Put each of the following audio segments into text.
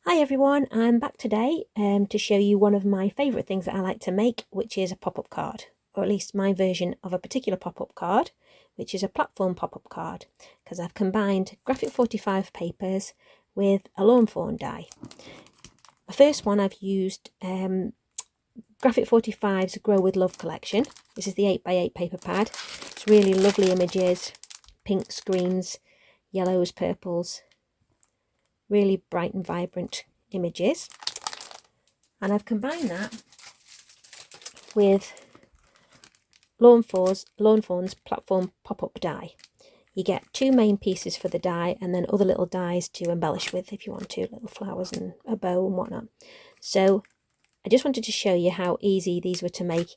Hi everyone, I'm back today to show you one of my favourite things that I like to make, which is a pop-up card, or at least my version of a particular pop-up card, which is a platform pop-up card, because I've combined graphic 45 papers with a lawn fawn die. The first one I've used graphic 45's Grow with Love collection. This is the 8x8 paper pad. It's really lovely images, pinks, greens, yellows, purples. Really bright and vibrant images, and I've combined that with Lawn Fawn's platform pop-up die. You get two main pieces for the die and then other little dies to embellish with if you want to, little flowers and a bow and whatnot. So I just wanted to show you how easy these were to make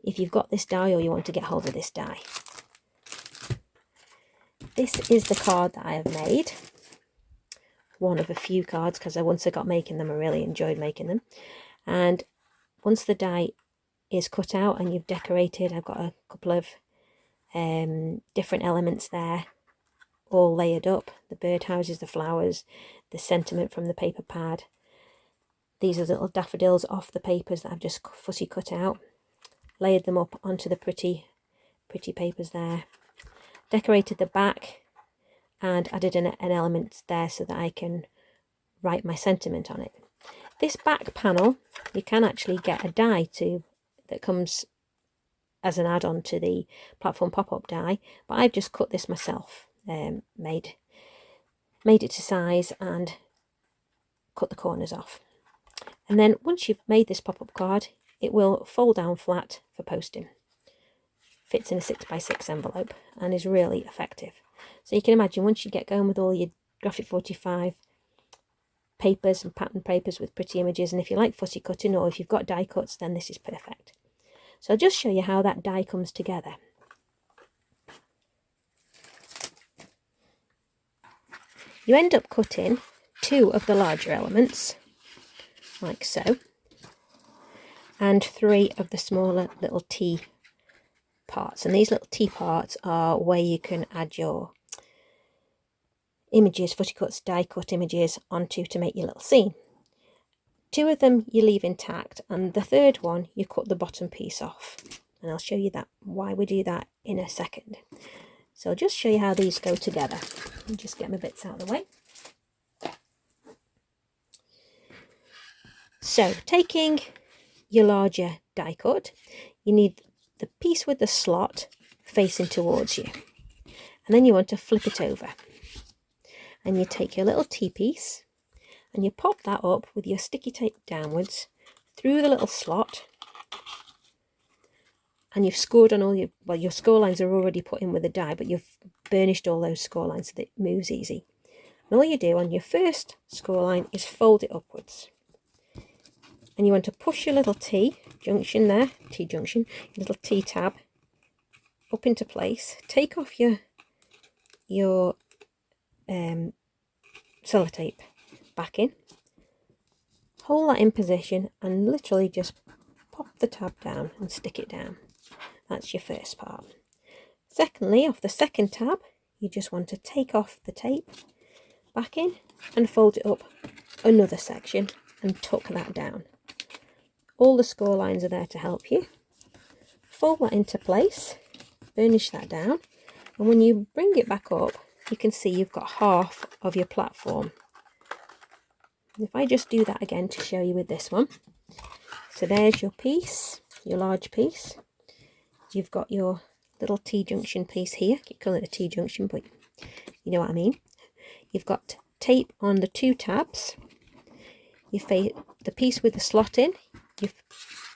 if you've got this die or you want to get hold of this die. This is the card that I have made. One of a few cards, because once I got making them I really enjoyed making them. And once the die is cut out and you've decorated, I've got a couple of different elements there all layered up: the birdhouses, the flowers, the sentiment from the paper pad. These are little daffodils off the papers that I've just fussy cut out, layered them up onto the pretty papers there, decorated the back and added an element there so that I can write my sentiment on it. This back panel, you can actually get a die that comes as an add-on to the platform pop-up die, but I've just cut this myself, made it to size and cut the corners off. And then once you've made this pop-up card, it will fold down flat for posting. Fits in a 6x6 envelope and is really effective. So you can imagine, once you get going with all your graphic 45 papers and pattern papers with pretty images, and if you like fussy cutting or if you've got die cuts, then this is perfect. So I'll just show you how that die comes together. You end up cutting two of the larger elements, like so, and three of the smaller little T parts. And these little T parts are where you can add your images, footy cuts, die cut images onto to make your little scene. Two of them you leave intact, and the third one you cut the bottom piece off, and I'll show you why we do that in a second. So I'll just show you how these go together and just get my bits out of the way. So taking your larger die cut, you need the piece with the slot facing towards you, and then you want to flip it over, and you take your little T piece and you pop that up with your sticky tape downwards through the little slot, and you've scored on all your score lines are already put in with the die, but you've burnished all those score lines so that it moves easy. And all you do on your first score line is fold it upwards, and you want to push your little T junction there, your little T tab up into place. Take off your sellotape backing, hold that in position and literally just pop the tab down and stick it down. That's your first part. Secondly, off the second tab, you just want to take off the tape backing and fold it up another section and tuck that down. All the score lines are there to help you. Fold that into place, burnish that down, and when you bring it back up, you can see you've got half of your platform. If I just do that again to show you with this one. So there's your piece, your large piece. You've got your little T-junction piece here. I keep calling it a T-junction, but you know what I mean. You've got tape on the two tabs. The piece with the slot in, you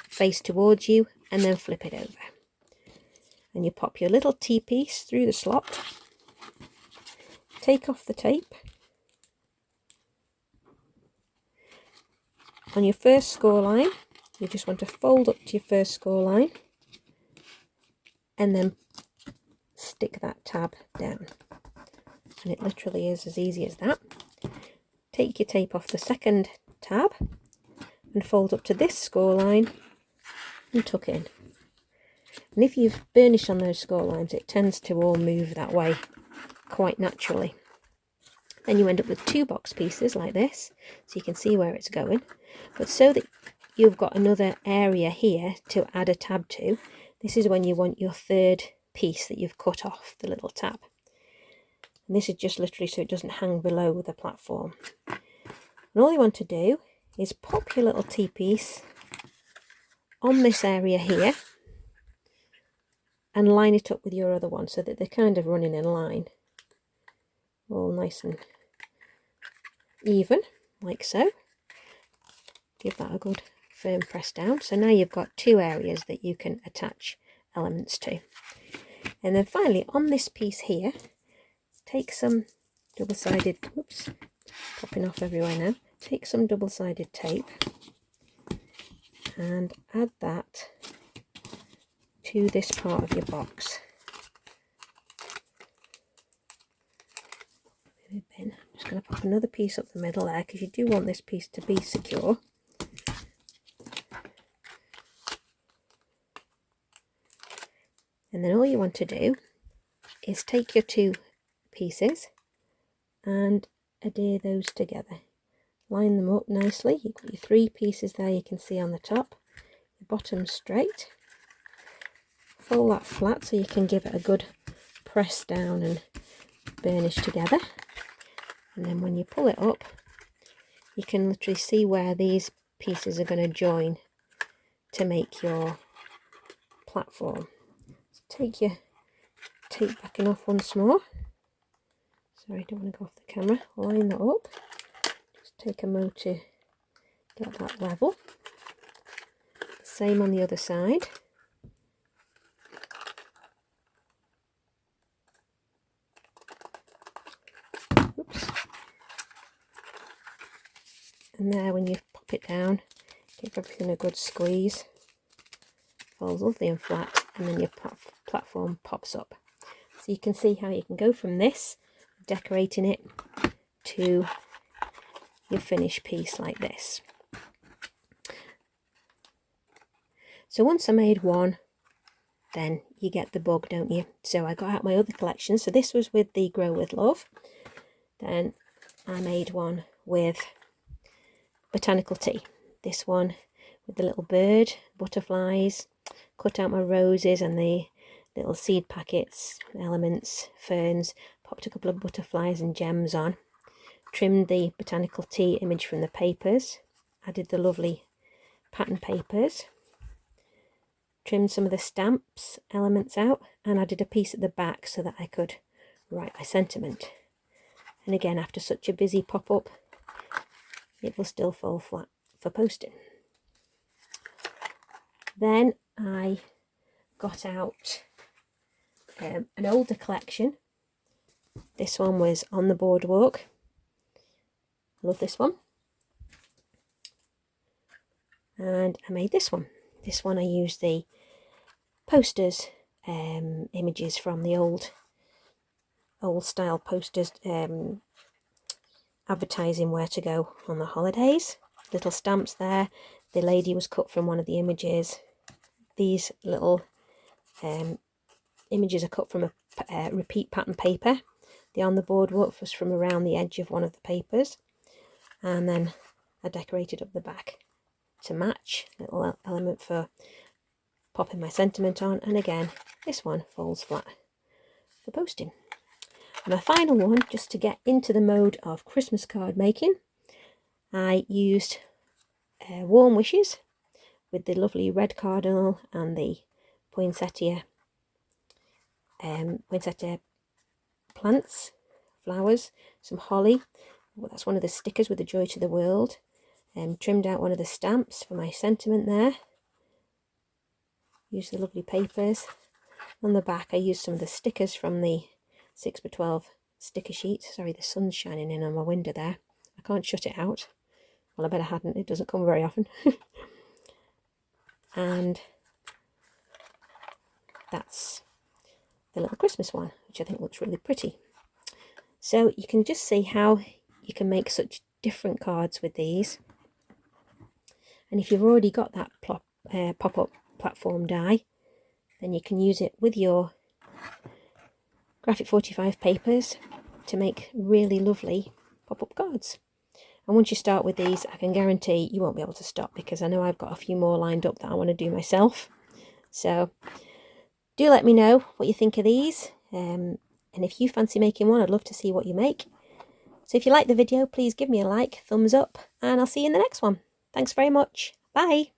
face towards you and then flip it over. And you pop your little T piece through the slot. Take off the tape. On your first score line, you just want to fold up to your first score line and then stick that tab down. And it literally is as easy as that. Take your tape off the second tab and fold up to this score line and tuck in. And if you've burnished on those score lines, it tends to all move that way quite naturally. Then you end up with 2 box pieces like this, so you can see where it's going. But so that you've got another area here to add a tab to, this is when you want your 3rd piece that you've cut off the little tab. And this is just literally so it doesn't hang below the platform. And all you want to do is pop your little T-piece on this area here and line it up with your other one so that they're kind of running in line. All nice and even, like so. Give that a good firm press down. So now you've got 2 areas that you can attach elements to. And then finally on this piece here, take some double-sided, whoops, popping off everywhere now. Take some double-sided tape and add that to this part of your box. I'm just going to pop another piece up the middle there because you do want this piece to be secure. And then all you want to do is take your 2 pieces and adhere those together. Line them up nicely. You've got your 3 pieces there you can see on the top. Your bottom straight. Fold that flat so you can give it a good press down and burnish together. And then when you pull it up, you can literally see where these pieces are going to join to make your platform. So take your tape backing off once more. Sorry, don't want to go off the camera. Line that up. Just take a mo to get that level. Same on the other side. Oops. And there, when you pop it down, give everything a good squeeze. Falls lovely and flat, and then your platform pops up. So you can see how you can go from this, decorating it, to your finished piece like this. So once I made one, then you get the bug, don't you? So I got out my other collection. So this was with the Grow With Love. Then I made one with Botanical Tea. This one with the little bird, butterflies, cut out my roses and the little seed packets, elements, ferns, popped a couple of butterflies and gems on, trimmed the Botanical Tea image from the papers, added the lovely pattern papers, trimmed some of the stamps elements out, and added a piece at the back so that I could write my sentiment. And again, after such a busy pop-up, it will still fall flat for posting. Then I got out an older collection. This one was on the Boardwalk. Love this one. And I made this one. This one I used the posters, images from the old style posters, advertising where to go on the holidays. Little stamps there. The lady was cut from one of the images. These little images are cut from a repeat pattern paper. The On the Boardwalk was from around the edge of one of the papers. And then I decorated up the back to match. Little element for popping my sentiment on. And again, this one folds flat for posting. And my final one, just to get into the mode of Christmas card making, I used Warm Wishes with the lovely red cardinal and the poinsettia plants, flowers, some holly. Well, that's one of the stickers with the Joy to the World. Trimmed out one of the stamps for my sentiment there. Used the lovely papers. On the back I used some of the stickers from the 6x12 sticker sheet. Sorry, the sun's shining in on my window there. I can't shut it out. Well, I bet I hadn't. It doesn't come very often. And that's the little Christmas one, which I think looks really pretty. So you can just see how you can make such different cards with these. And if you've already got that pop-up platform die, then you can use it with your Graphic 45 papers to make really lovely pop-up cards. And once you start with these, I can guarantee you won't be able to stop, because I know I've got a few more lined up that I want to do myself. So do let me know what you think of these. And if you fancy making one, I'd love to see what you make. So if you like the video, please give me a like, thumbs up, and I'll see you in the next one. Thanks very much. Bye.